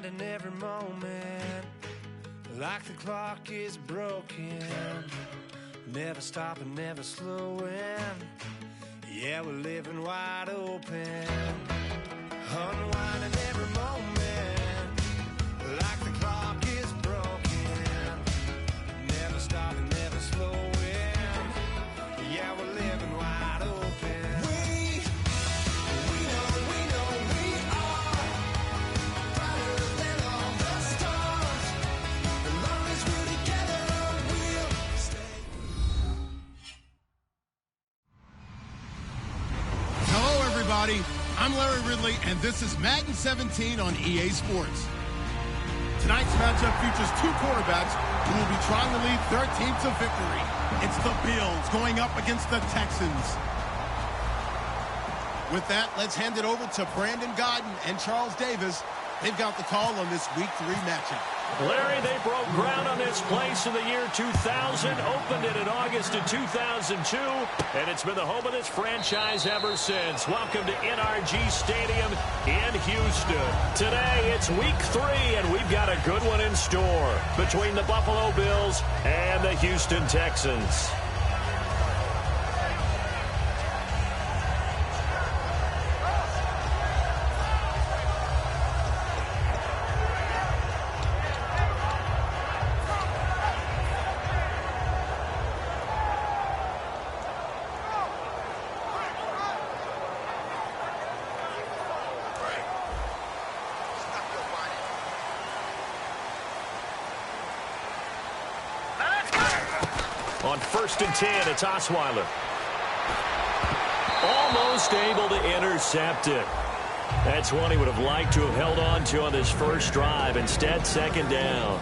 unwinding every moment, like the clock is broken. Never stopping, never slowing. Yeah, we're living wide open. Unwinding every moment, like the clock is broken. Never stopping, never slowing. Yeah, we're living wide open. We know we are brighter than all the stars. As long as we're together, we'll stay. Hello, everybody. I'm Larry Ridley, and this is Madden 17 on EA Sports. Tonight's matchup features two quarterbacks who will be trying to lead their team to victory. It's the Bills going up against the Texans. With that, let's hand it over to Brandon Godden and Charles Davis. They've got the call on this Week 3 matchup. Larry, they broke ground on this place in the year 2000, opened it in August of 2002, and it's been the home of this franchise ever since. Welcome to NRG Stadium in Houston. Today, it's Week 3, and we've got a good one in store between the Buffalo Bills and the Houston Texans. On 1st and 10, it's Osweiler. Almost able to intercept it. That's one he would have liked to have held on to on this first drive. Instead, 2nd down.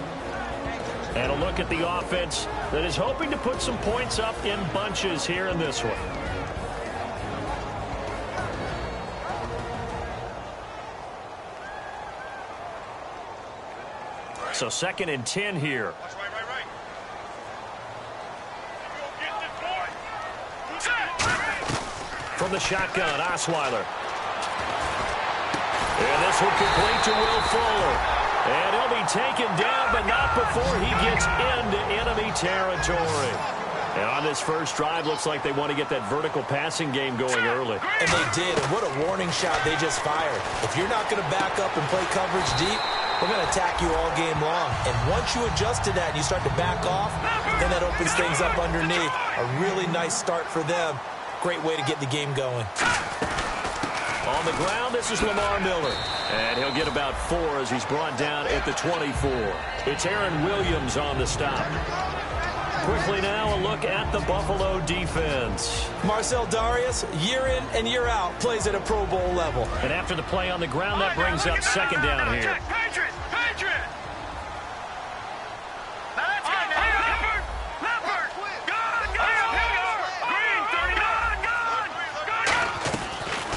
And a look at the offense that is hoping to put some points up in bunches here in this one. So 2nd and 10 here. From the shotgun, Osweiler. And this will complete to Will Fuller. And he'll be taken down, but not before he gets into enemy territory. And on this first drive, looks like they want to get that vertical passing game going early. And they did, and what a warning shot they just fired. If you're not going to back up and play coverage deep, we're going to attack you all game long. And once you adjust to that and you start to back off, then that opens things up underneath. A really nice start for them. Great way to get the game going. On the ground, this is Lamar Miller. And he'll get about 4 as he's brought down at the 24. It's Aaron Williams on the stop. Quickly now, a look at the Buffalo defense. Marcel Darius, year in and year out, plays at a Pro Bowl level. And after the play on the ground, that brings up 2nd down here.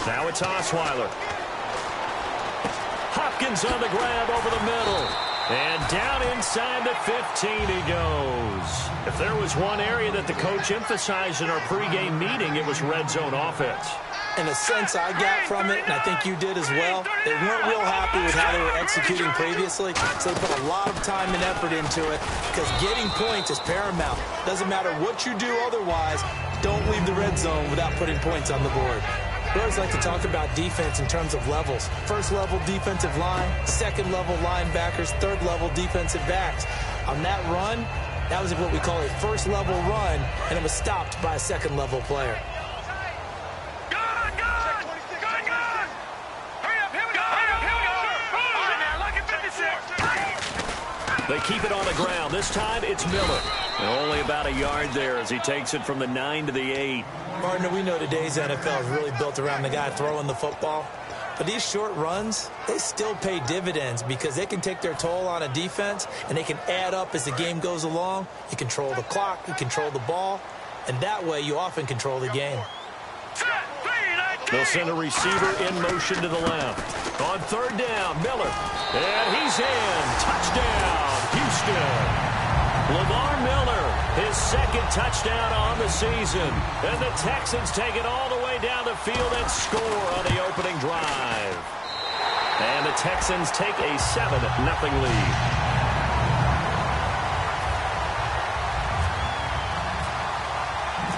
Now it's Osweiler. Hopkins on the grab over the middle. And down inside the 15 he goes. If there was one area that the coach emphasized in our pregame meeting, it was red zone offense. And the sense I got from it, and I think you did as well, they weren't real happy with how they were executing previously, so they put a lot of time and effort into it because getting points is paramount. Doesn't matter what you do otherwise, don't leave the red zone without putting points on the board. We always like to talk about defense in terms of levels. First level defensive line, second level linebackers, third level defensive backs. On that run, that was what we call a first level run, and it was stopped by a second level player. They keep it on the ground. This time it's Miller. And only about a yard there as he takes it from the 9 to the 8. Partner, we know today's NFL is really built around the guy throwing the football. But these short runs, they still pay dividends because they can take their toll on a defense and they can add up as the game goes along. You control the clock, you control the ball, and that way you often control the game. They'll send a receiver in motion to the left. On 3rd down, Miller. And he's in. Touchdown, Houston. Lamar Miller, his 2nd touchdown on the season. And the Texans take it all the way down the field and score on the opening drive. And the Texans take a 7-0 lead.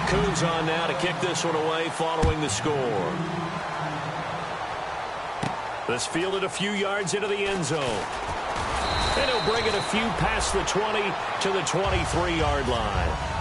Coons on now to kick this one away following the score. This fielded a few yards into the end zone. And he'll bring it a few past the 20 to the 23-yard line.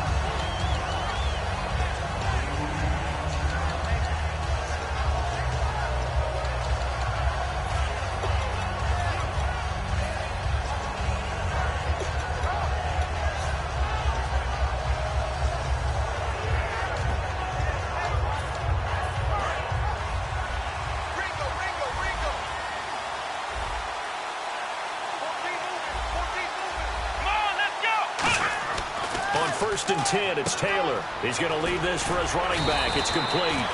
First and 10, it's Taylor. He's going to leave this for his running back. It's complete.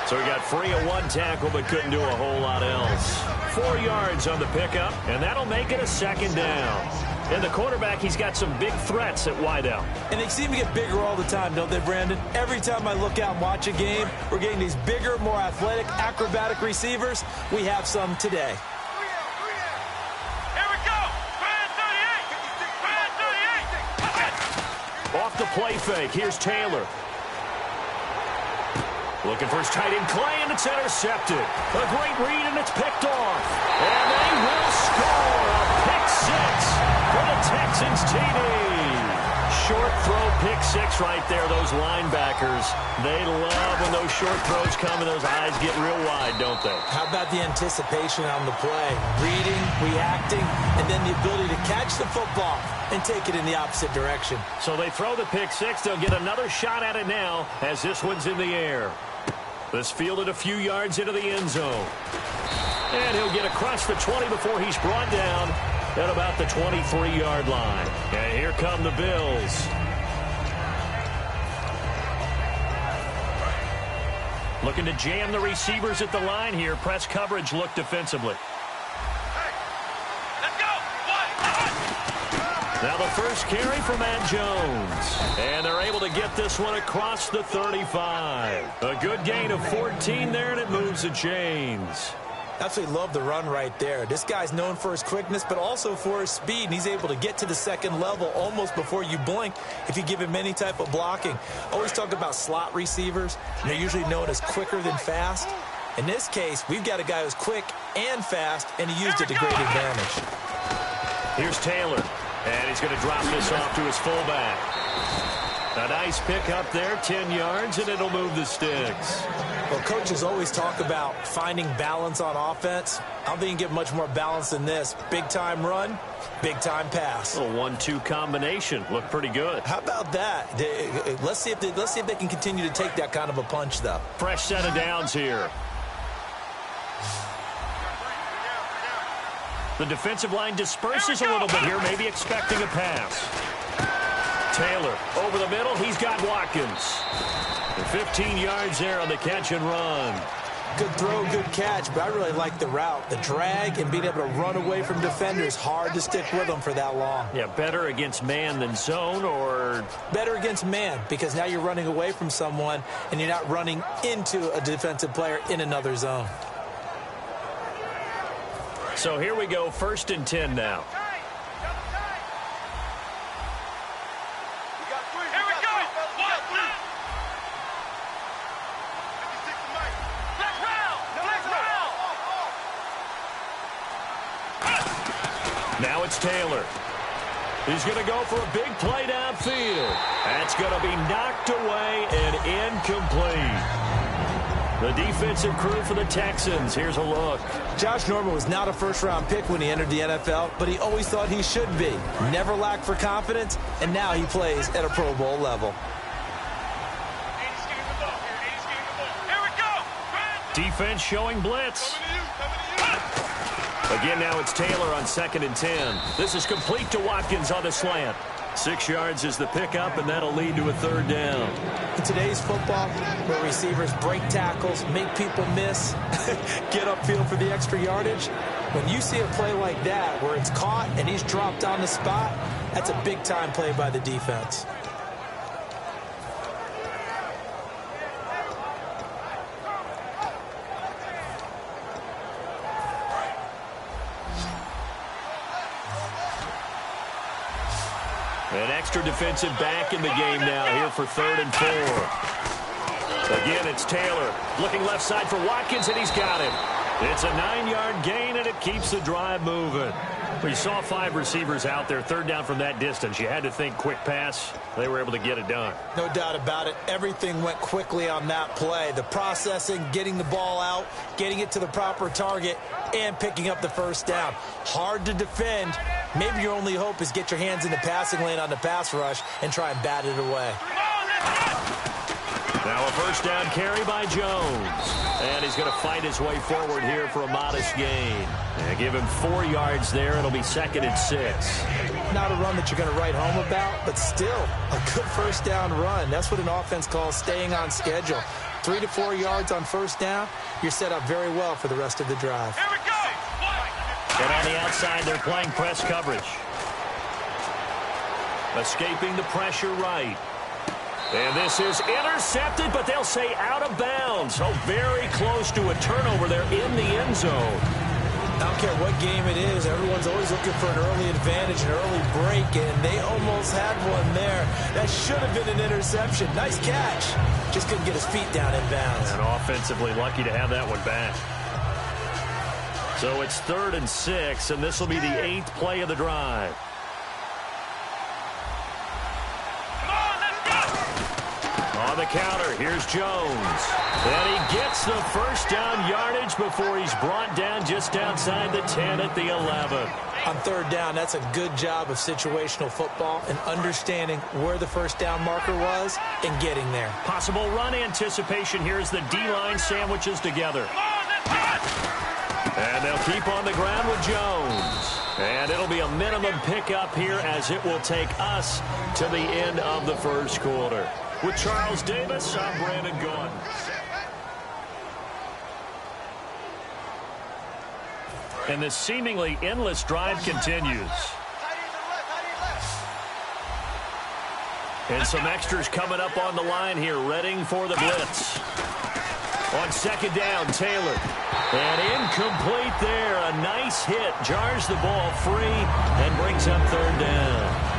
So he got free of one tackle but couldn't do a whole lot else. 4 yards on the pickup, and that'll make it a second down. And the quarterback, he's got some big threats at wideout. And they seem to get bigger all the time, don't they, Brandon? Every time I look out and watch a game, we're getting these bigger, more athletic, acrobatic receivers. We have some today. Off the play fake, here's Taylor. Looking for his tight end, Clay, and it's intercepted. A great read, and it's picked off. And they will score a pick six for the Texans TD. Short throw, pick six right there. Those linebackers, they love when those short throws come and those eyes get real wide, don't they? How about the anticipation on the play? Reading, reacting, and then the ability to catch the football and take it in the opposite direction. So they throw the pick six. They'll get another shot at it now as this one's in the air. This fielded a few yards into the end zone. And he'll get across the 20 before he's brought down at about the 23-yard line. And here come the Bills. Looking to jam the receivers at the line here. Press coverage look defensively. Now the first carry for Matt Jones. And they're able to get this one across the 35. A good gain of 14 there, and it moves the chains. Absolutely love the run right there. This guy's known for his quickness, but also for his speed, and he's able to get to the second level almost before you blink if you give him any type of blocking. Always talk about slot receivers, and they're usually known as quicker than fast. In this case, we've got a guy who's quick and fast, and he used it to great advantage. Here's Taylor, and he's going to drop this off to his fullback. A nice pick up there, 10 yards, and it'll move the sticks. Well, coaches always talk about finding balance on offense. I don't think you can get much more balance than this. Big-time run, big-time pass. A 1-2 combination. Looked pretty good. How about that? Let's see if they can continue to take that kind of a punch, though. Fresh set of downs here. The defensive line disperses a little bit here, maybe expecting a pass. Taylor over the middle. He's got Watkins. And 15 yards there on the catch and run. Good throw, good catch, but I really like the route. The drag and being able to run away from defenders. Hard to stick with them for that long. Yeah, better against man than zone, or? Better against man, because now you're running away from someone and you're not running into a defensive player in another zone. So here we go, 1st and 10 now. Now it's Taylor. He's going to go for a big play downfield. That's going to be knocked away and incomplete. The defensive crew for the Texans. Here's a look. Josh Norman was not a first-round pick when he entered the NFL, but he always thought he should be. Never lacked for confidence, and now he plays at a Pro Bowl level. Defense showing blitz. Again, now it's Taylor on 2nd and 10. This is complete to Watkins on the slant. 6 yards is the pickup, and that'll lead to a 3rd down. In today's football, where receivers break tackles, make people miss, get upfield for the extra yardage, when you see a play like that where it's caught and he's dropped on the spot, that's a big-time play by the defense. An extra defensive back in the game now here for 3rd and 4. Again, it's Taylor looking left side for Watkins, and he's got him. It's a 9-yard gain, and it keeps the drive moving. We saw 5 receivers out there, 3rd down from that distance. You had to think quick pass. They were able to get it done. No doubt about it. Everything went quickly on that play. The processing, getting the ball out, getting it to the proper target, and picking up the 1st down. Hard to defend. Maybe your only hope is get your hands in the passing lane on the pass rush and try and bat it away. Now a 1st down carry by Jones. And he's going to fight his way forward here for a modest gain. And give him 4 yards there. It'll be 2nd and 6. Not a run that you're going to write home about, but still a good 1st down run. That's what an offense calls staying on schedule. 3 to 4 yards on 1st down. You're set up very well for the rest of the drive. Here we go. And on the outside, they're playing press coverage. Escaping the pressure right. And this is intercepted, but they'll say out of bounds. So very close to a turnover there in the end zone. I don't care what game it is. Everyone's always looking for an early advantage, an early break, and they almost had one there. That should have been an interception. Nice catch. Just couldn't get his feet down in bounds. And offensively lucky to have that one back. So it's 3rd and 6, and this will be the 8th play of the drive. On the counter, here's Jones. And he gets the 1st down yardage before he's brought down just outside the 10 at the 11. On 3rd down, that's a good job of situational football and understanding where the 1st down marker was and getting there. Possible run anticipation here as the D-line sandwiches together. And they'll keep on the ground with Jones. And it'll be a minimum pickup here as it will take us to the end of the 1st quarter. With Charles Davis, I'm Brandon Gaudin. And this seemingly endless drive continues. And some extras coming up on the line here, readying for the blitz. On 2nd down, Taylor. And incomplete there. A nice hit. Jars the ball free and brings up 3rd down.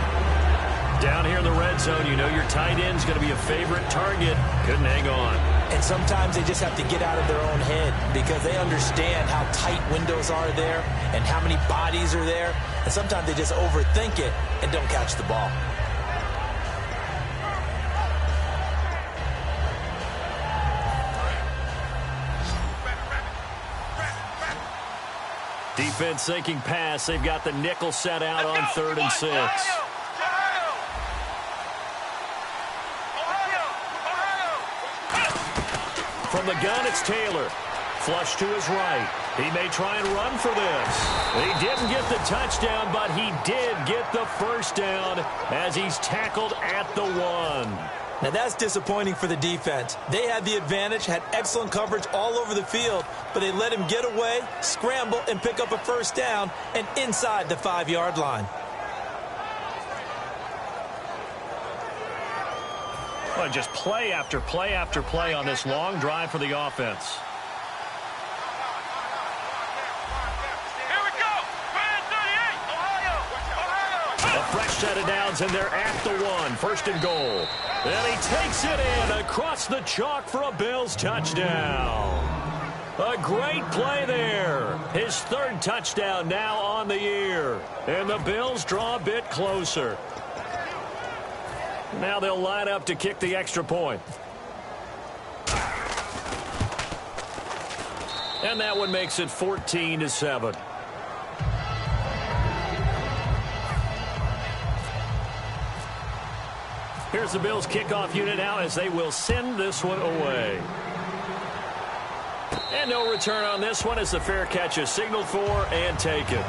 Down here in the red zone, you know your tight end's going to be a favorite target. Couldn't hang on. And sometimes they just have to get out of their own head because they understand how tight windows are there and how many bodies are there. And sometimes they just overthink it and don't catch the ball. Defense thinking pass. They've got the nickel set out on 3rd and 6. From the gun, it's Taylor. Flush to his right. He may try and run for this. He didn't get the touchdown, but he did get the 1st down as he's tackled at the 1. Now that's disappointing for the defense. They had the advantage, had excellent coverage all over the field, but they let him get away, scramble, and pick up a 1st down and inside the 5-yard line. Well, just play after play after play on this long drive for the offense. Here we go. A fresh set of downs, and they're at the 1. 1st and goal. And he takes it in across the chalk for a Bills touchdown. A great play there. His 3rd touchdown now on the year. And the Bills draw a bit closer. Now they'll line up to kick the extra point. And that one makes it 14-7. Here's the Bills kickoff unit now as they will send this one away. And no return on this one as the fair catch is signaled for and taken.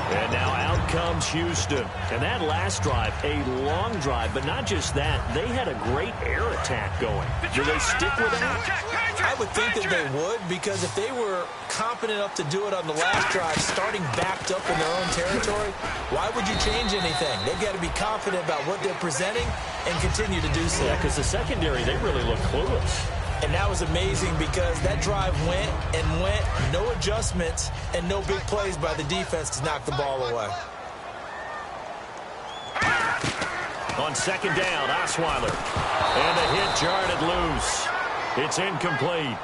And now out comes Houston. And that last drive, a long drive, but not just that. They had a great air attack going. Do they stick with that? I would think that they would, because if they were competent enough to do it on the last drive, starting backed up in their own territory, why would you change anything? They've got to be confident about what they're presenting and continue to do so. Yeah, because the secondary, they really look clueless. And that was amazing because that drive went and went, no adjustments, and no big plays by the defense to knock the ball away. On second down, Osweiler. And the hit jarred it loose. It's incomplete.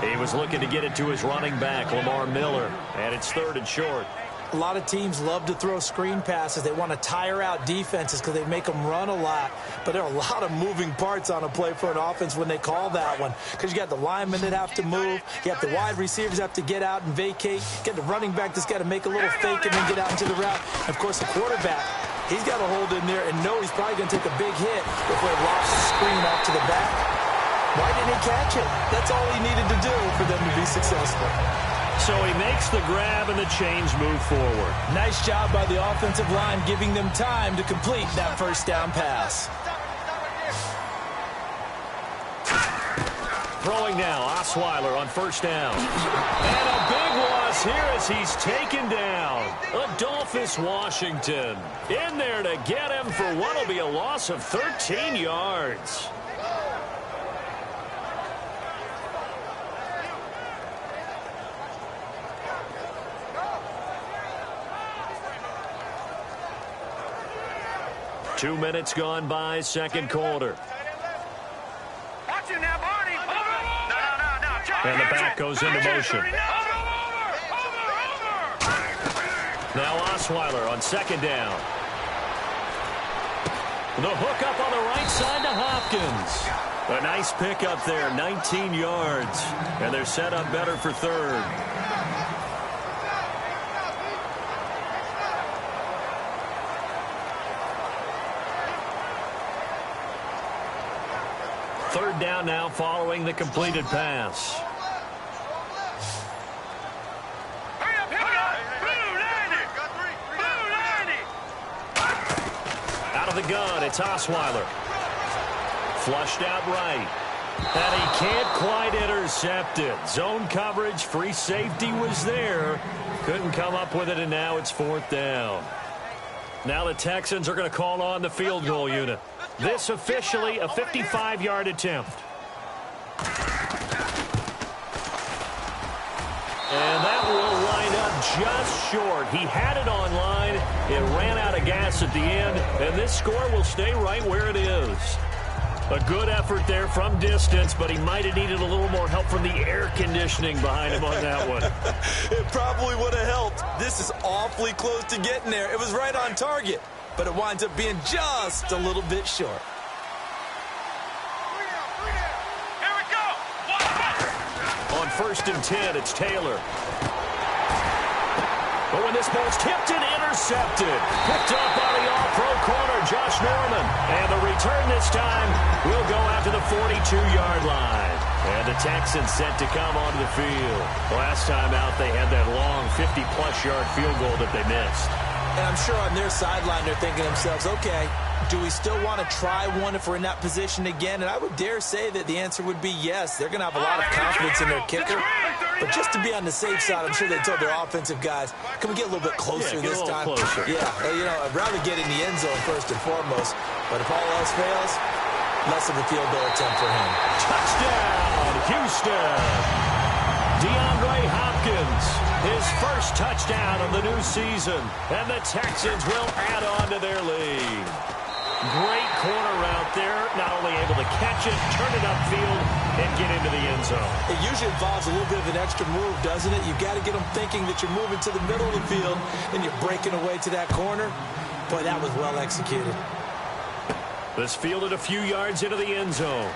He was looking to get it to his running back, Lamar Miller. And it's 3rd and short. A lot of teams love to throw screen passes. They want to tire out defenses because they make them run a lot. But there are a lot of moving parts on a play for an offense when they call that one. Because you got the linemen that have to move. You have the wide receivers have to get out and vacate. You got the running back that's got to make a little fake and then get out into the route. And, of course, the quarterback, he's got to hold in there and know he's probably going to take a big hit before he lofts the screen off to the back. Why didn't he catch it? That's all he needed to do for them to be successful. So he makes the grab and the chains move forward. Nice job by the offensive line giving them time to complete that first down pass. Throwing now, Osweiler on first down. And a big loss here as he's taken down. Adolphus Washington in there to get him for what will be a loss of 13 yards. Two minutes gone by, second quarter. And the back goes into motion. Now Osweiler on second down. The hook up on the right side to Hopkins. A nice pickup there, 19 yards. And they're set up better for 3rd. Third down now following the completed pass. Out of the gun, it's Osweiler. Flushed out right. And he can't quite intercept it. Zone coverage, free safety was there. Couldn't come up with it, and now it's 4th down. Now the Texans are going to call on the field goal unit. This officially a 55-yard attempt. And that will wind up just short. He had it on line. It ran out of gas at the end, and this score will stay right where it is. A good effort there from distance, but he might have needed a little more help from the air conditioning behind him on that one. It probably would have helped. This is awfully close to getting there. It was right on target, but it winds up being just a little bit short. Here we go. On 1st and 10, it's Taylor. But when this ball's tipped and intercepted, picked up by the all-pro corner, Josh Norman. And the return this time will go out to the 42-yard line. And the Texans set to come onto the field. Last time out, they had that long 50-plus yard field goal that they missed. And I'm sure on their sideline they're thinking to themselves, okay, do we still want to try one if we're in that position again? And I would dare say that the answer would be yes. They're going to have a lot of confidence in their kicker. But just to be on the safe side, I'm sure they told their offensive guys, can we get a little bit closer this time? Closer. Yeah, you know, I'd rather get in the end zone first and foremost. But if all else fails, less of a field goal attempt for him. Touchdown, Houston. DeAndre Hopkins, his first touchdown of the new season. And the Texans will add on to their lead. Great corner route there. Not only able to catch it, turn it upfield, and get into the end zone. It usually involves a little bit of an extra move, doesn't it? You've got to get them thinking that you're moving to the middle of the field and you're breaking away to that corner. Boy, that was well executed. This fielded a few yards into the end zone.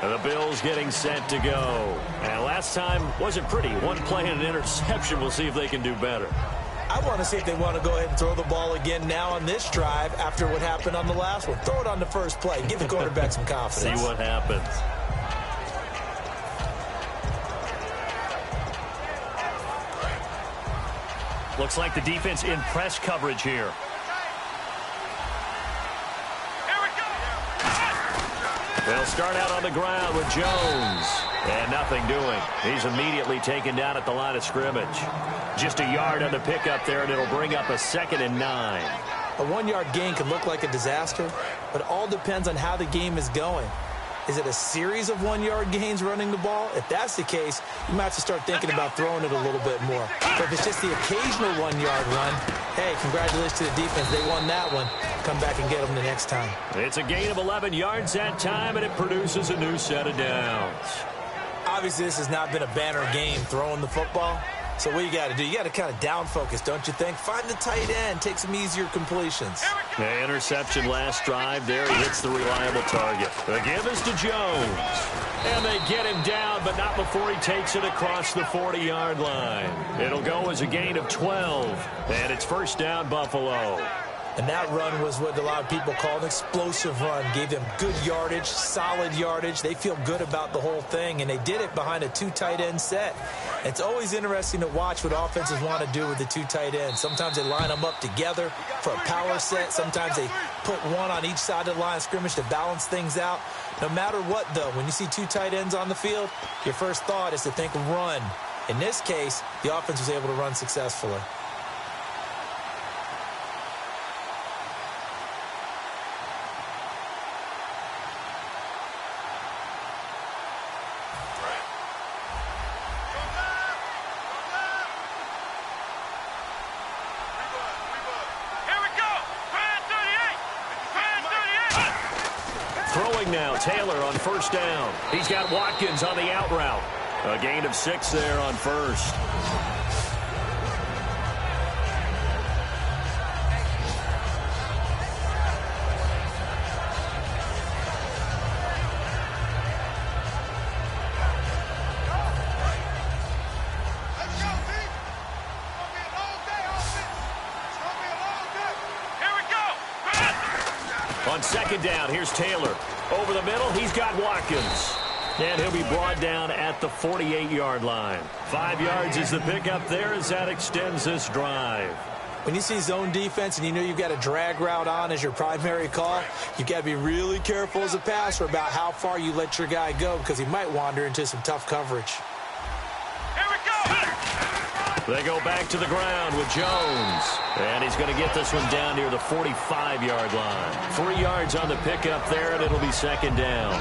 And the Bills getting set to go. And last time wasn't pretty. One play and an interception. We'll see if they can do better. I want to see if they want to go ahead and throw the ball again now on this drive after what happened on the last one. Throw it on the first play. Give the quarterback some confidence. See what happens. Looks like the defense in press coverage here. They'll start out on the ground with Jones. And nothing doing. He's immediately taken down at the line of scrimmage. Just a yard on the pickup there, and it'll bring up a 2nd and 9. A 1-yard gain can look like a disaster, but it all depends on how the game is going. Is it a series of 1-yard gains running the ball? If that's the case, you might have to start thinking about throwing it a little bit more. But if it's just the occasional 1-yard run, hey, congratulations to the defense. They won that one. Come back and get them the next time. It's a gain of 11 yards that time, and it produces a new set of downs. Obviously, this has not been a banner game throwing the football. So what you got to do, you got to kind of down focus, don't you think? Find the tight end, take some easier completions. The interception last drive there. He hits the reliable target. The give is to Jones. And they get him down, but not before he takes it across the 40-yard line. It'll go as a gain of 12. And it's first down, Buffalo. And that run was what a lot of people call an explosive run. Gave them good yardage, solid yardage. They feel good about the whole thing, and they did it behind a 2 tight end set. It's always interesting to watch what offenses want to do with the 2 tight ends. Sometimes they line them up together for a power set. Sometimes they put one on each side of the line of scrimmage to balance things out. No matter what, though, when you see 2 tight ends on the field, your first thought is to think run. In this case, the offense was able to run successfully. Now Taylor on first down. He's got Watkins on the out route. A gain of 6 there on first. On second down, here's Taylor. Over the middle, he's got Watkins. And he'll be brought down at the 48-yard line. 5 yards is the pickup there as that extends this drive. When you see zone defense and you know you've got a drag route on as your primary call, you've got to be really careful as a passer about how far you let your guy go because he might wander into some tough coverage. Here we go! They go back to the ground with Jones. And he's going to get this one down near the 45-yard line. 3 yards on the pickup there, and it'll be second down.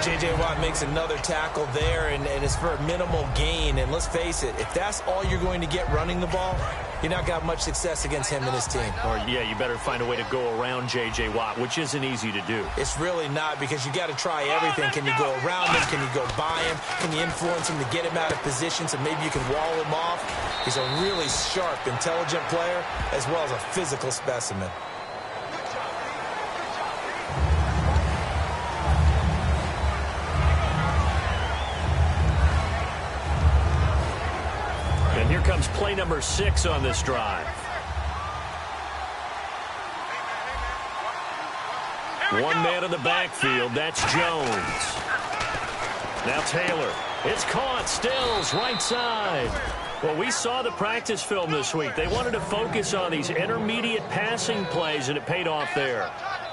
J.J. Watt makes another tackle there, and it's for a minimal gain. And let's face it, if that's all you're going to get running the ball, you're not got much success against him and his team. Or, yeah, you better find a way to go around J.J. Watt, which isn't easy to do. It's really not because you got to try everything. Can you go around him? Can you go by him? Can you influence him to get him out of position so maybe you can wall him off? He's a really sharp, intelligent player as well as a physical specimen. And here comes play number 6 on this drive. One man in the backfield, that's Jones. Now Taylor, it's caught, Stills, right side. Well, we saw the practice film this week. They wanted to focus on these intermediate passing plays, and it paid off there.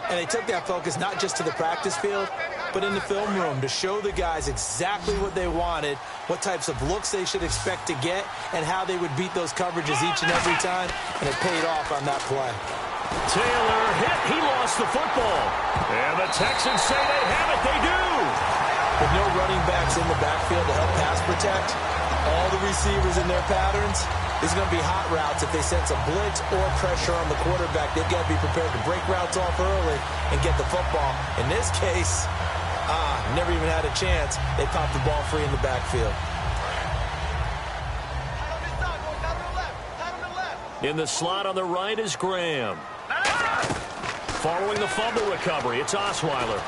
And they took that focus not just to the practice field, but in the film room to show the guys exactly what they wanted, what types of looks they should expect to get, and how they would beat those coverages each and every time, and it paid off on that play. Taylor hit. He lost the football. And the Texans say they have it. They do. With no running backs in the backfield to help pass protect, all the receivers in their patterns, these are going to be hot routes. If they sense a blitz or pressure on the quarterback, they've got to be prepared to break routes off early and get the football. In this case, never even had a chance. They popped the ball free in the backfield. In the slot on the right is Graham. Following the fumble recovery, it's Osweiler.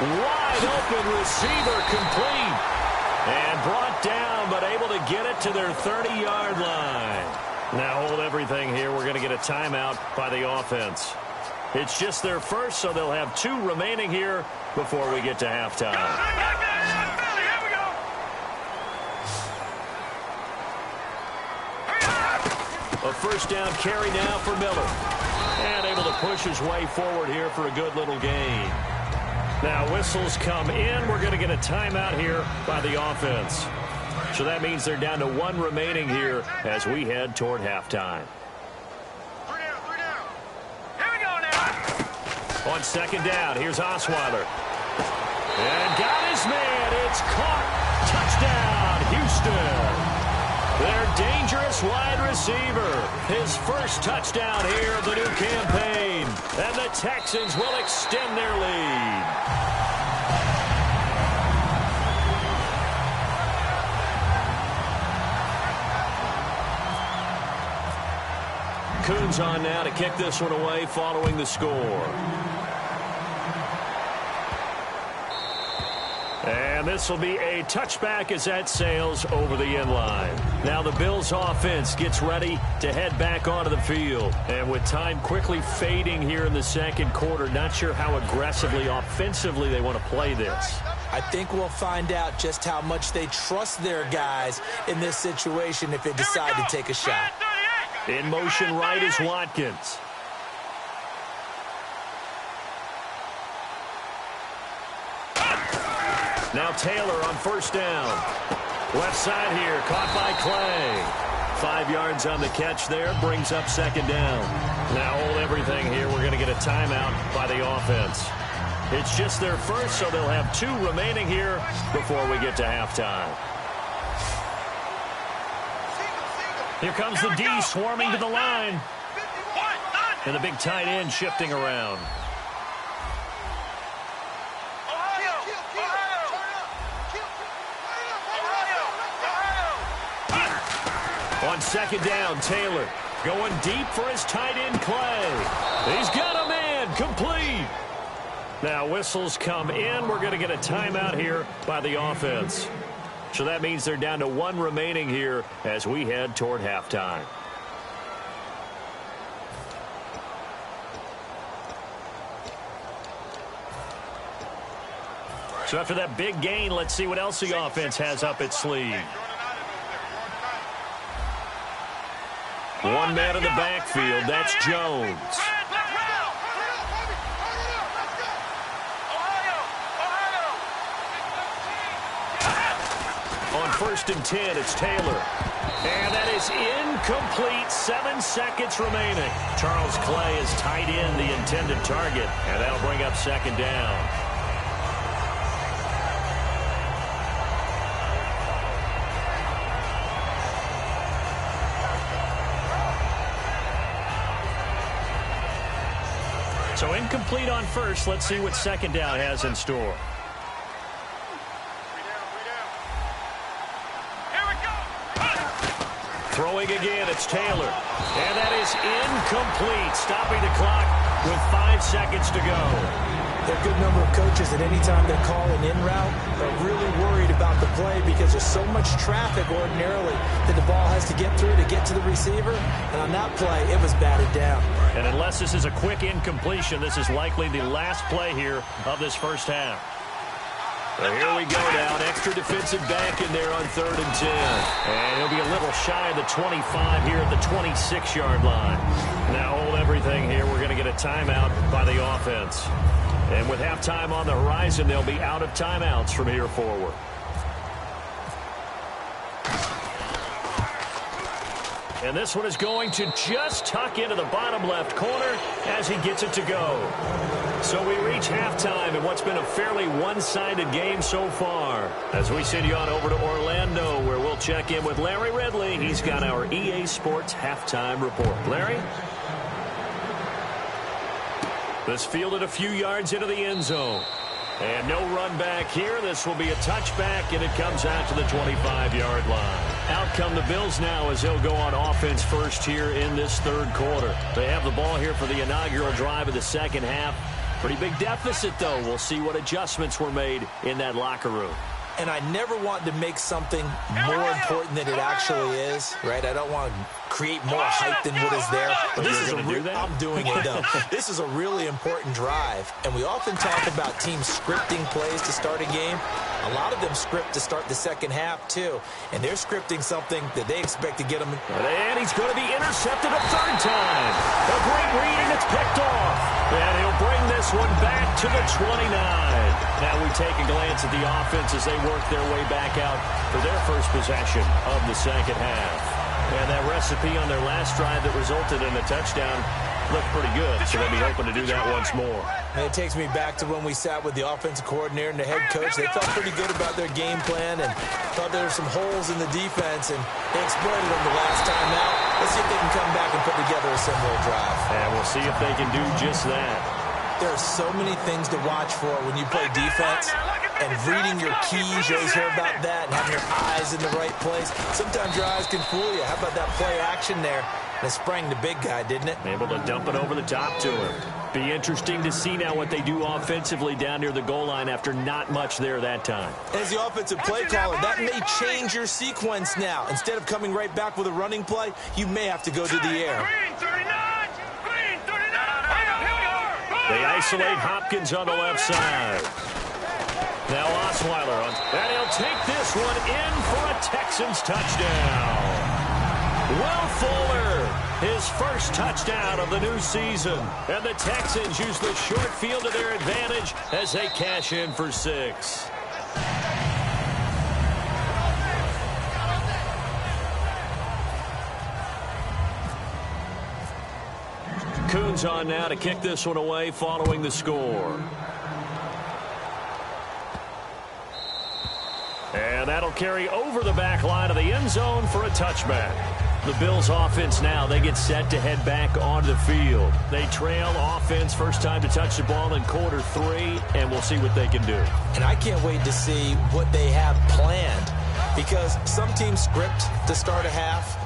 Wide open receiver, complete. And brought down, but able to get it to their 30-yard line. Now hold everything here. We're going to get a timeout by the offense. It's just their first, so they'll have 2 remaining here before we get to halftime. A first down carry now for Miller. And able to push his way forward here for a good little gain. Now whistles come in. We're going to get a timeout here by the offense. So that means they're down to 1 remaining here as we head toward halftime. 3 down. Here we go now. On second down, here's Osweiler. And got his man. It's caught. Touchdown, Houston. Their dangerous wide receiver. His first touchdown here of the new campaign. And the Texans will extend their lead. Coons on now to kick this one away following the score. And this will be a touchback as that sails over the end line. Now the Bills offense gets ready to head back onto the field. And with time quickly fading here in the second quarter, not sure how aggressively offensively they want to play this. I think we'll find out just how much they trust their guys in this situation if they decide to take a shot. In motion right is Watkins. Now Taylor on first down. Left side here, caught by Clay. 5 yards on the catch there, brings up second down. Now hold everything here. We're going to get a timeout by the offense. It's just their first, so they'll have 2 remaining here before we get to halftime. Here comes the D swarming to the line. And the big tight end shifting around. On second down, Taylor going deep for his tight end, Clay. He's got a man, complete. Now whistles come in. We're going to get a timeout here by the offense. So that means they're down to 1 remaining here as we head toward halftime. So after that big gain, let's see what else the offense has up its sleeve. 1 man in the backfield. That's Jones. On first and 10, it's Taylor. And that is incomplete. 7 seconds remaining. Charles Clay is tight end, the intended target. And that'll bring up second down. So incomplete on first. Let's see what second down has in store. Throwing again, it's Taylor. And that is incomplete. Stopping the clock with 5 seconds to go. There are a good number of coaches that anytime they call an in route are really worried about the play because there's so much traffic ordinarily that the ball has to get through to get to the receiver. And on that play, it was batted down. And unless this is a quick incompletion, this is likely the last play here of this first half. Well, here we go now. An extra defensive back in there on 3rd and 10. And he'll be a little shy of the 25 here at the 26-yard line. Now hold everything here. We're going to get a timeout by the offense. And with halftime on the horizon, they'll be out of timeouts from here forward. And this one is going to just tuck into the bottom left corner as he gets it to go. So we reach halftime in what's been a fairly one-sided game so far. As we send you on over to Orlando, where we'll check in with Larry Ridley. He's got our EA Sports halftime report. Larry? This fielded a few yards into the end zone. And no run back here. This will be a touchback, and it comes out to the 25-yard line. Out come the Bills now as they'll go on offense first here in this 3rd quarter. They have the ball here for the inaugural drive of the second half. Pretty big deficit, though. We'll see what adjustments were made in that locker room. And I never want to make something more important than it actually is, right? I don't want to create more hype than what is there. But this is I'm doing it, though. This is a really important drive. And we often talk about teams scripting plays to start a game. A lot of them script to start the second half, too. And they're scripting something that they expect to get them. And he's going to be intercepted a 3rd time. A great read, and it's picked off. And he'll bring this one back to the 29. Now we take a glance at the offense as they work their way back out for their first possession of the second half. And that recipe on their last drive that resulted in a touchdown looked pretty good, so they'll be hoping to do that once more. And it takes me back to when we sat with the offensive coordinator and the head coach. They felt pretty good about their game plan and thought there were some holes in the defense, and they exploited them the last time out. Let's see if they can come back and put together a similar drive. And we'll see if they can do just that. There are so many things to watch for when you play defense, and reading your keys, you always hear about that, and having your eyes in the right place. Sometimes your eyes can fool you. How about that play action there? And it sprang the big guy, didn't it? Able to dump it over the top to him. Be interesting to see now what they do offensively down near the goal line after not much there that time. As the offensive play caller, that may change your sequence now. Instead of coming right back with a running play, you may have to go to the air. They isolate Hopkins on the left side. Now Osweiler on, and he'll take this one in for a Texans touchdown. Will Fuller, his first touchdown of the new season. And the Texans use the short field to their advantage as they cash in for 6. Coons on now to kick this one away following the score. And that'll carry over the back line of the end zone for a touchback. The Bills offense now, they get set to head back onto the field. They trail offense, first time to touch the ball in quarter 3, and we'll see what they can do. And I can't wait to see what they have planned, because some teams script to start a half.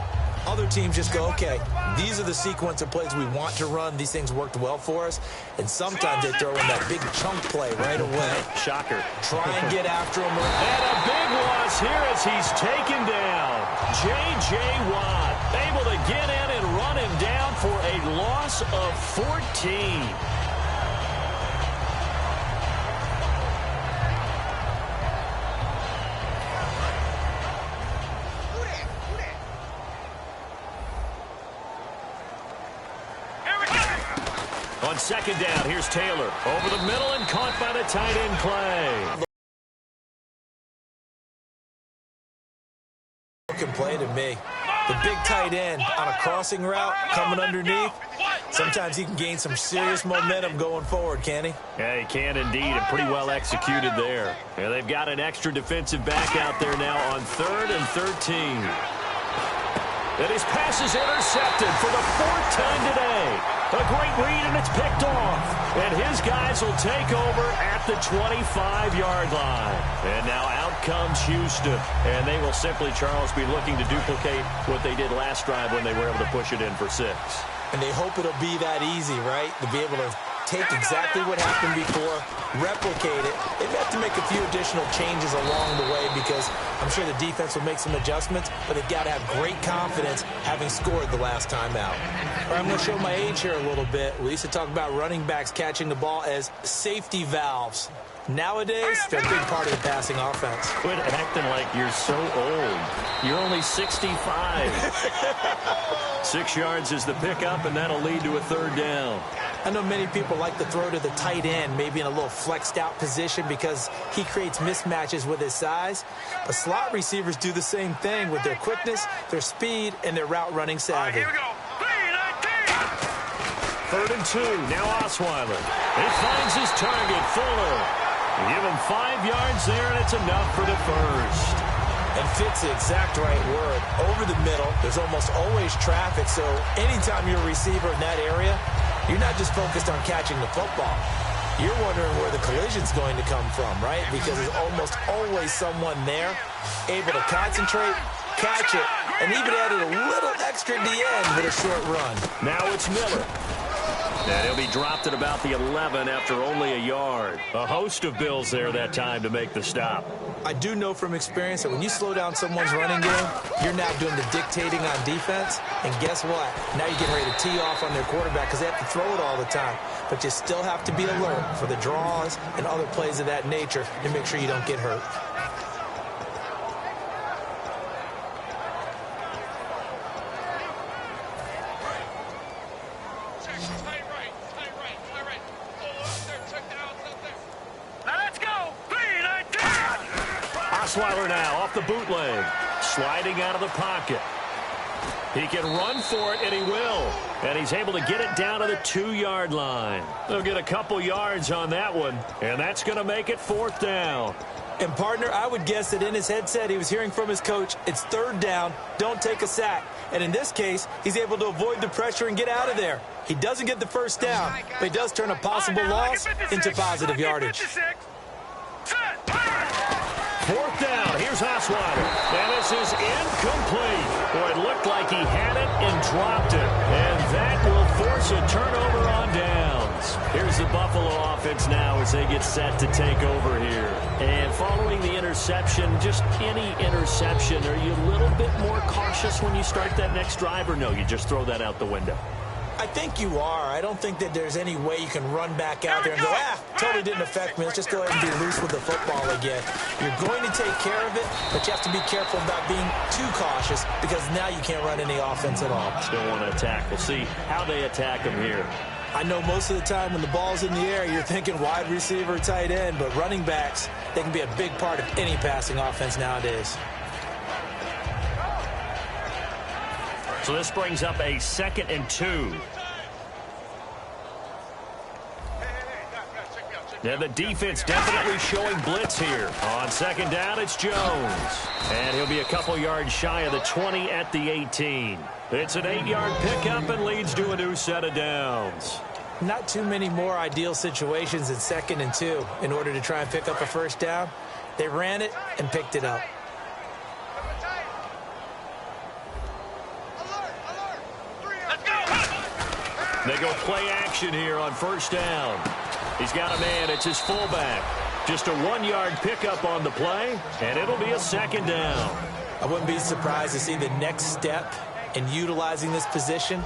Other teams just go, okay, these are the sequence of plays we want to run. These things worked well for us. And sometimes they throw in that big chunk play right away. Shocker. Try and get after him. And a big loss here as he's taken down. J.J. Watt able to get in and run him down for a loss of 14. On second down, here's Taylor. Over the middle and caught by the tight end play. Looking play to me. The big tight end on a crossing route coming underneath. Sometimes he can gain some serious momentum going forward, can he? Yeah, he can indeed, and pretty well executed there. Yeah, they've got an extra defensive back out there now on 3rd and 13. And his pass is intercepted for the 4th time today. A great read, and it's picked off. And his guys will take over at the 25-yard line. And now out comes Houston. And they will simply, Charles, be looking to duplicate what they did last drive when they were able to push it in for 6. And they hope it'll be that easy, right? To be able to take exactly what happened before, replicate it. They've got to make a few additional changes along the way because I'm sure the defense will make some adjustments, but they've got to have great confidence having scored the last time out. All right, I'm going to show my age here a little bit. We used to talk about running backs catching the ball as safety valves. Nowadays, they're a big part of the passing offense. Quit acting like you're so old. You're only 65. 6 yards is the pickup, and that'll lead to a 3rd down. I know many people like to throw to the tight end, maybe in a little flexed out position because he creates mismatches with his size. But slot receivers do the same thing with their quickness, their speed, and their route running savvy. Here we go. 3rd and 2. Now Osweiler. He finds his target, Fuller. Give him 5 yards there, and it's enough for the first. And fits the exact right word. Over the middle, there's almost always traffic, so anytime you're a receiver in that area, you're not just focused on catching the football. You're wondering where the collision's going to come from, right? Because there's almost always someone there able to concentrate, catch it, and even added a little extra at the end with a short run. Now it's Miller. And he'll be dropped at about the 11 after only a yard. A host of Bills there that time to make the stop. I do know from experience that when you slow down someone's running game, you're now doing the dictating on defense. And guess what? Now you're getting ready to tee off on their quarterback because they have to throw it all the time. But you still have to be alert for the draws and other plays of that nature to make sure you don't get hurt. Osweiler now off the bootleg. Sliding out of the pocket. He can run for it, and he will. And he's able to get it down to the 2-yard line. They'll get a couple yards on that one, and that's going to make it 4th down. And, partner, I would guess that in his headset he was hearing from his coach, it's 3rd down, don't take a sack. And in this case, he's able to avoid the pressure and get out of there. He doesn't get the 1st down, but he does turn a possible loss into positive yardage. 4th down. Here's Osweiler. And this is incomplete. Boy, it looked like he had it and dropped it. And that will force a turnover on downs. Here's the Buffalo offense now as they get set to take over here. And following the interception, just any interception, are you a little bit more cautious when you start that next drive, or no, you just throw that out the window? I think you are. I don't think that there's any way you can run back out there and go, totally didn't affect me. Let's just go ahead and be loose with the football again. You're going to take care of it, but you have to be careful about being too cautious because now you can't run any offense at all. Still want to attack. We'll see how they attack them here. I know most of the time when the ball's in the air, you're thinking wide receiver, tight end, but running backs, they can be a big part of any passing offense nowadays. So this brings up a 2nd and 2. And the defense definitely showing blitz here. On 2nd down, it's Jones. And he'll be a couple yards shy of the 20 at the 18. It's an 8-yard pickup and leads to a new set of downs. Not too many more ideal situations in 2nd and 2 in order to try and pick up a 1st down. They ran it and picked it up. They go play action here on 1st down. He's got a man. It's his fullback. Just a 1-yard pickup on the play, and it'll be a 2nd down. I wouldn't be surprised to see the next step in utilizing this position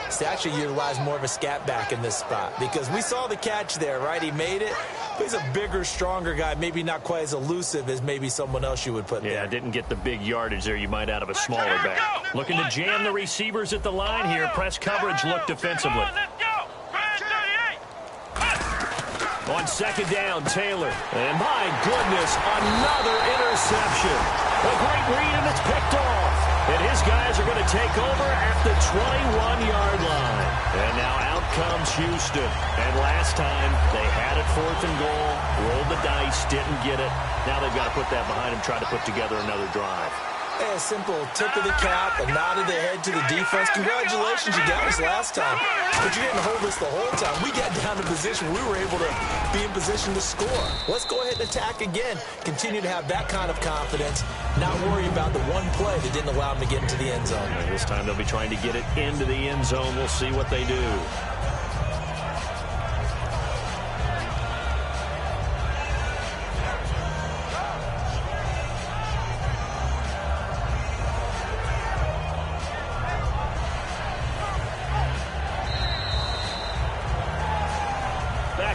is to actually utilize more of a scat back in this spot, because we saw the catch there, right? He made it, but he's a bigger, stronger guy, maybe not quite as elusive as maybe someone else you would put there. Yeah, didn't get the big yardage there you might out of a smaller back. Looking to jam the receivers at the line here. Press coverage look defensively. On 2nd down, Taylor. And my goodness, another interception. A great read, and it's picked off. And his guys are going to take over at the 21-yard line. And now out comes Houston. And last time, they had it 4th and goal, rolled the dice, didn't get it. Now they've got to put that behind them, try to put together another drive. A simple tip of the cap, a nod of the head to the defense. Congratulations, you got us last time. But you didn't hold us the whole time. We got down to position. We were able to be in position to score. Let's go ahead and attack again. Continue to have that kind of confidence. Not worry about the one play that didn't allow them to get into the end zone. And this time they'll be trying to get it into the end zone. We'll see what they do.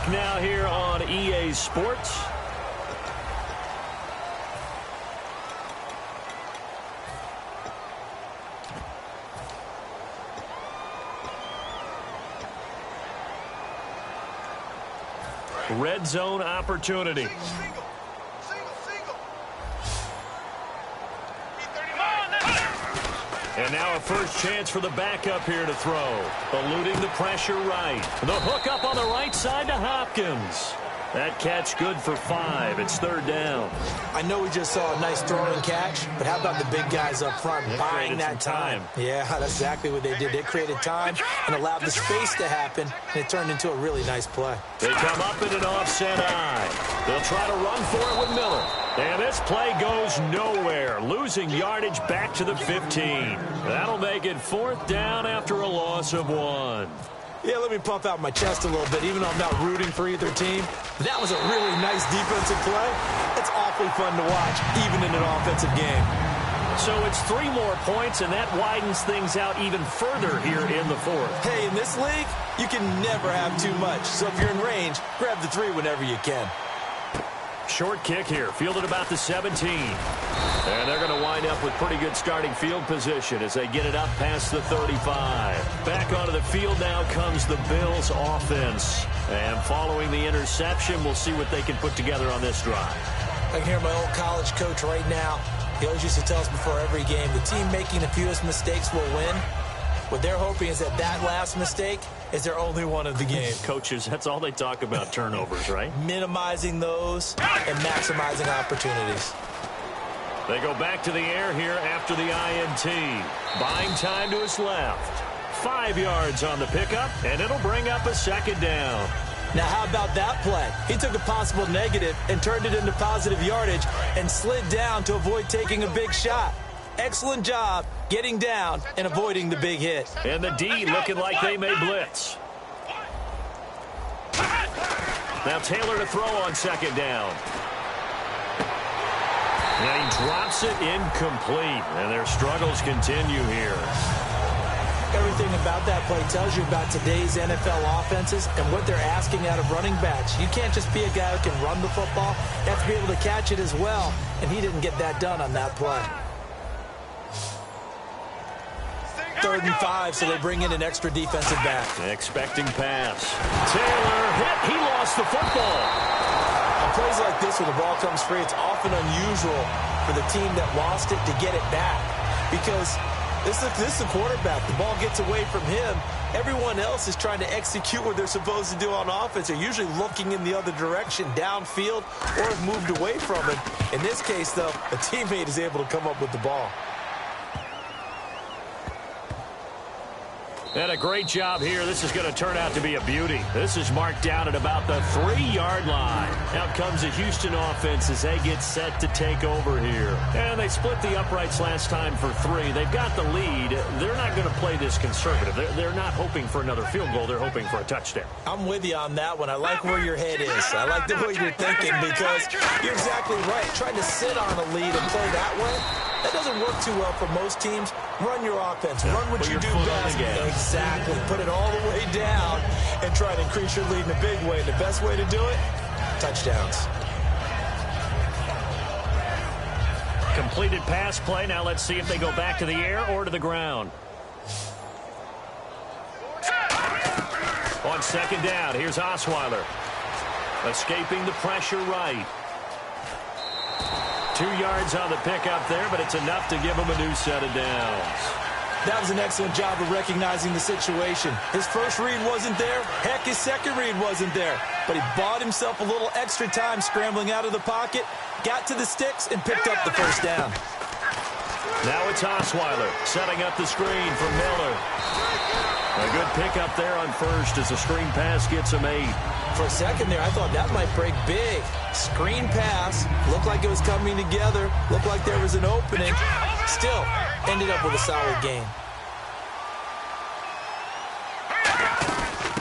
Now here on EA Sports. Red zone opportunity. And now a first chance for the backup here to throw. Eluding the pressure right. The hook up on the right side to Hopkins. That catch good for 5. It's 3rd down. I know we just saw a nice throwing catch, but how about the big guys up front buying that time? Yeah, that's exactly what they did. They created time and allowed the space to happen, and it turned into a really nice play. They come up in an offset eye. They'll try to run for it with Miller. And this play goes nowhere, losing yardage back to the 15. That'll make it 4th down after a loss of 1. Yeah, let me puff out my chest a little bit, even though I'm not rooting for either team. That was a really nice defensive play. It's awfully fun to watch, even in an offensive game. So it's 3 more points, and that widens things out even further here in the 4th. Hey, in this league, you can never have too much. So if you're in range, grab the 3 whenever you can. Short kick here, fielded about the 17. And they're going to wind up with pretty good starting field position as they get it up past the 35. Back onto the field now comes the Bills offense. And following the interception, we'll see what they can put together on this drive. I can hear my old college coach right now He always used to tell us before every game, the team making the fewest mistakes will win. What they're hoping is that last mistake is their only one of the game. Coaches, that's all they talk about, turnovers, right? Minimizing those and maximizing opportunities. They go back to the air here after the INT. Buying time to his left. 5 yards on the pickup, and it'll bring up a second down. Now, how about that play? He took a possible negative and turned it into positive yardage and slid down to avoid taking a big shot. Excellent job getting down and avoiding the big hit. And the D looking like they may blitz. Now Taylor to throw on second down. And he drops it incomplete. And their struggles continue here. Everything about that play tells you about today's NFL offenses and what they're asking out of running backs. You can't just be a guy who can run the football. You have to be able to catch it as well. And he didn't get that done on that play. 3rd and 5, so they bring in an extra defensive back. Expecting pass. Taylor hit. He lost the football. On plays like this where the ball comes free, it's often unusual for the team that lost it to get it back. Because this is the quarterback. The ball gets away from him. Everyone else is trying to execute what they're supposed to do on offense. They're usually looking in the other direction, downfield, or have moved away from him. In this case, though, a teammate is able to come up with the ball. And a great job here. This is going to turn out to be a beauty. This is marked down at about the 3-yard line. Out comes the Houston offense as they get set to take over here. And they split the uprights last time for 3. They've got the lead. They're not going to play this conservative. They're not hoping for another field goal. They're hoping for a touchdown. I'm with you on that one. I like where your head is. I like the way you're thinking because you're exactly right. Trying to sit on a lead and play that way, that doesn't work too well for most teams. Run your offense. Run what you do best. Exactly. Put it all the way down and try to increase your lead in a big way. The best way to do it, touchdowns. Completed pass play. Now let's see if they go back to the air or to the ground. On second down, here's Osweiler. Escaping the pressure right. 2 yards on the pickup there, but it's enough to give him a new set of downs. That was an excellent job of recognizing the situation. His first read wasn't there. Heck, his second read wasn't there. But he bought himself a little extra time scrambling out of the pocket, got to the sticks, and picked up the first down. Now it's Osweiler setting up the screen for Miller. A good pickup there on first as the screen pass gets him 8. For a second there, I thought that might break big. Screen pass. Looked like it was coming together. Looked like there was an opening. Still, ended up with a solid gain.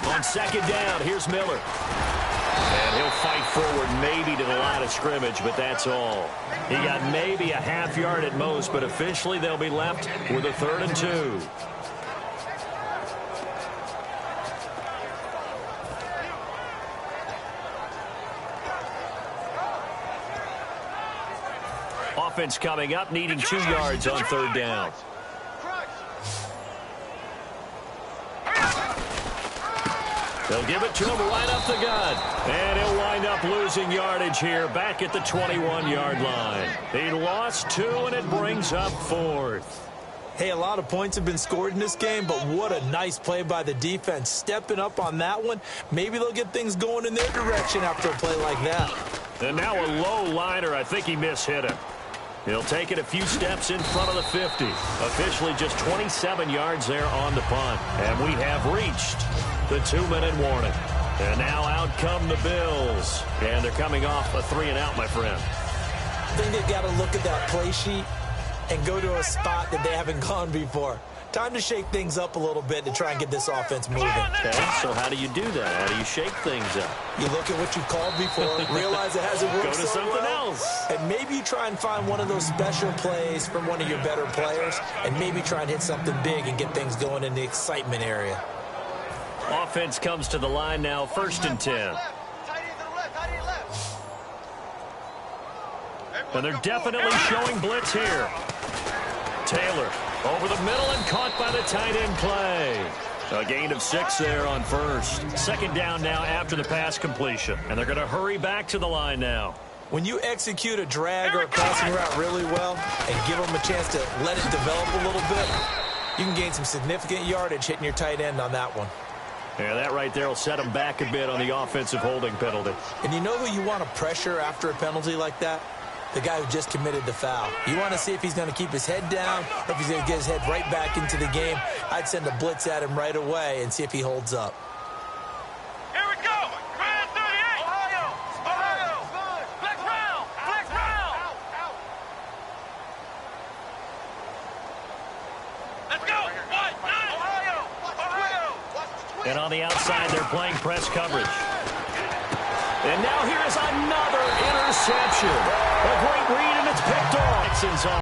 On second down, here's Miller. And he'll fight forward maybe to the line of scrimmage, but that's all. He got maybe a half yard at most, but officially they'll be left with a 3rd and 2. Offense coming up, needing 2 yards on 3rd down. They'll give it to him right up the gut. And he'll wind up losing yardage here back at the 21-yard line. He lost 2, and it brings up 4th. Hey, a lot of points have been scored in this game, but what a nice play by the defense. Stepping up on that one. Maybe they'll get things going in their direction after a play like that. And now a low liner. I think he mishit him. He'll take it a few steps in front of the 50. Officially just 27 yards there on the punt. And we have reached the 2-minute warning. And now out come the Bills. And they're coming off a 3-and-out, my friend. I think they've got to look at that play sheet and go to a spot that they haven't gone before. Time to shake things up a little bit to try and get this offense moving. Okay, so how do you do that? How do you shake things up? You look at what you called before, realize it hasn't worked Go to so something well, else. and maybe you try and find one of those special plays from one of your better players, and maybe try and hit something big and get things going in the excitement area. Offense comes to the line now, 1st and 10. And they're definitely showing blitz here. Taylor over the middle and caught by the tight end play. A gain of 6 there on first. 2nd down now after the pass completion. And they're going to hurry back to the line now. When you execute a drag or a crossing route really well and give them a chance to let it develop a little bit, you can gain some significant yardage hitting your tight end on that one. Yeah, that right there will set him back a bit on the offensive holding penalty. And you know who you want to pressure after a penalty like that? The guy who just committed the foul. You want to see if he's going to keep his head down or if he's going to get his head right back into the game. I'd send a blitz at him right away and see if he holds up. Here we go. Grand 38. Ohio. Flex round. Let's go. Ohio. And on the outside, they're playing press coverage. And now here is another interception. A great read, and it's picked off. Texans on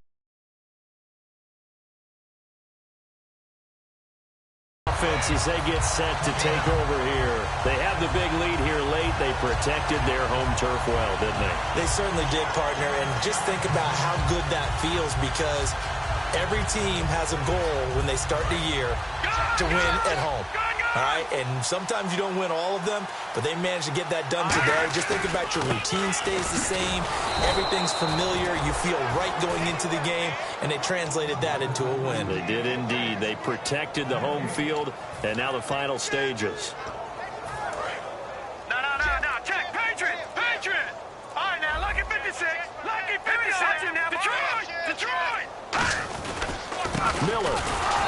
offense as they get set to take over here. They have the big lead here late. They protected their home turf well, didn't they? They certainly did, partner. And just think about how good that feels, because every team has a goal when they start the year to win at home. All right, and sometimes you don't win all of them, but they managed to get that done today. Just think about your routine stays the same. Everything's familiar. You feel right going into the game, and they translated that into a win. They did indeed. They protected the home field, and now the final stages. No. Check. Patriot. All right, now, lucky 56. Lucky 56. Detroit. Miller,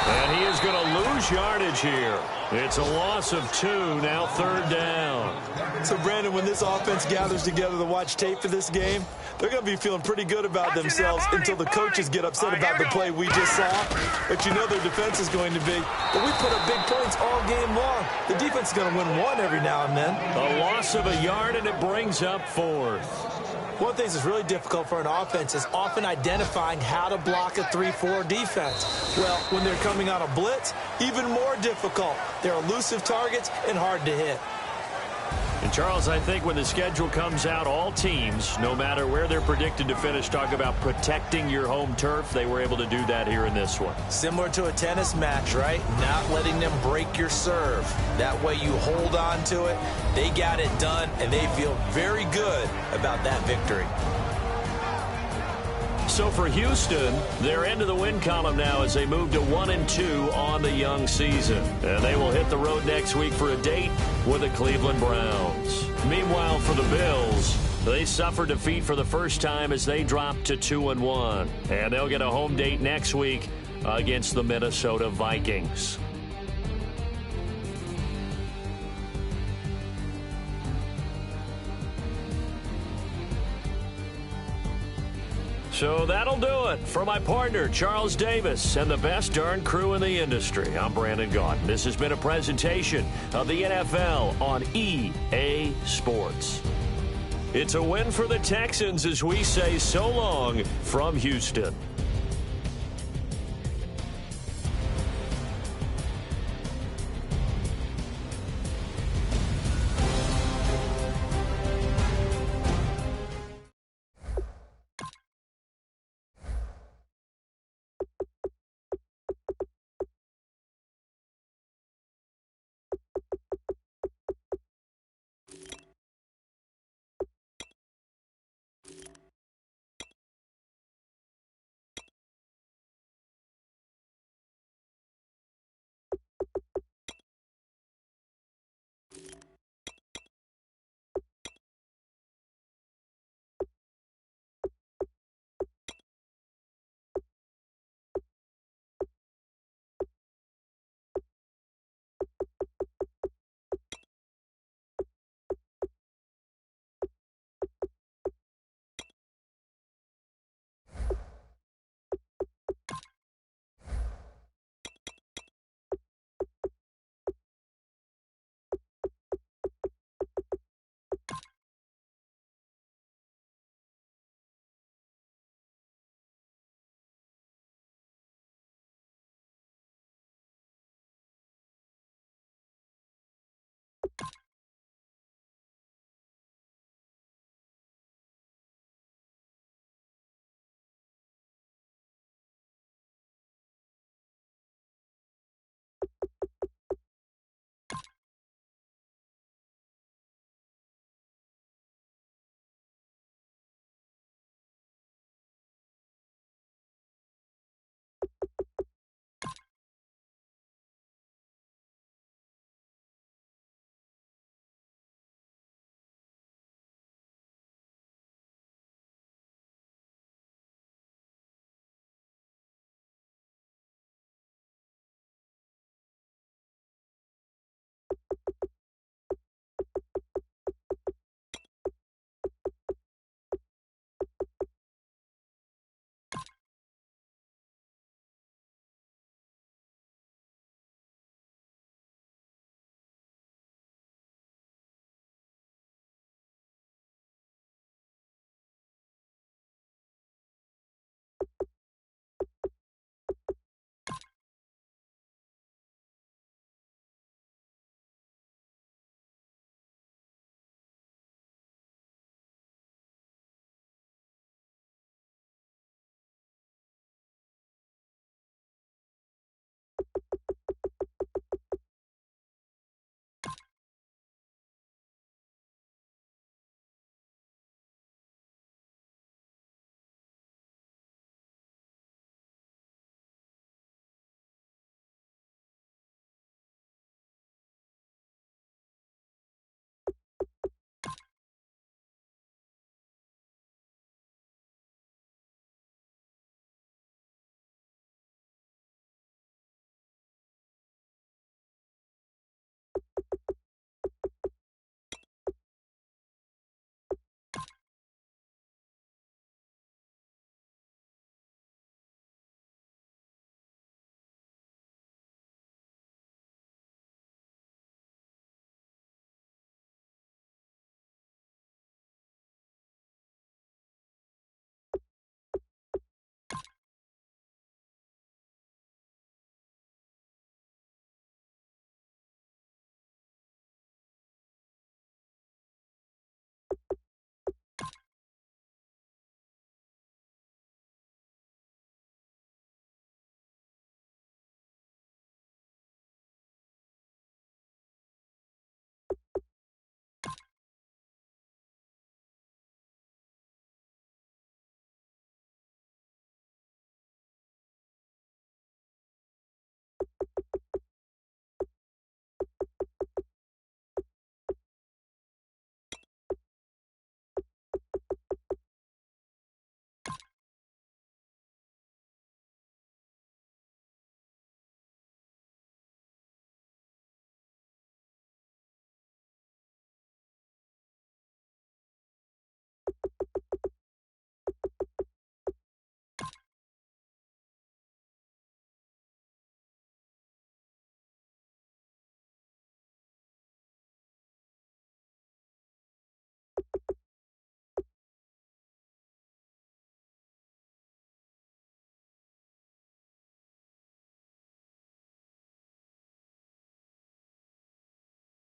and he is going to lose yardage here. It's a loss of 2, now 3rd down. So, Brandon, when this offense gathers together to watch tape for this game, they're going to be feeling pretty good about themselves until the coaches get upset about the play we just saw. But you know their defense is going to be. But we put up big points all game long. The defense is going to win one every now and then. A loss of a yard, and it brings up 4th. One of the things that's really difficult for an offense is often identifying how to block a 3-4 defense. Well, when they're coming on a blitz, even more difficult. They're elusive targets and hard to hit. And, Charles, I think when the schedule comes out, all teams, no matter where they're predicted to finish, talk about protecting your home turf. They were able to do that here in this one. Similar to a tennis match, right? Not letting them break your serve. That way you hold on to it. They got it done, and they feel very good about that victory. So for Houston, they're into the win column now as they move to 1-2 on the young season. And they will hit the road next week for a date with the Cleveland Browns. Meanwhile, for the Bills, they suffered defeat for the first time as they dropped to 2-1. And they'll get a home date next week against the Minnesota Vikings. So that'll do it. For my partner, Charles Davis, and the best darn crew in the industry, I'm Brandon Gaudin. This has been a presentation of the NFL on EA Sports. It's a win for the Texans as we say so long from Houston.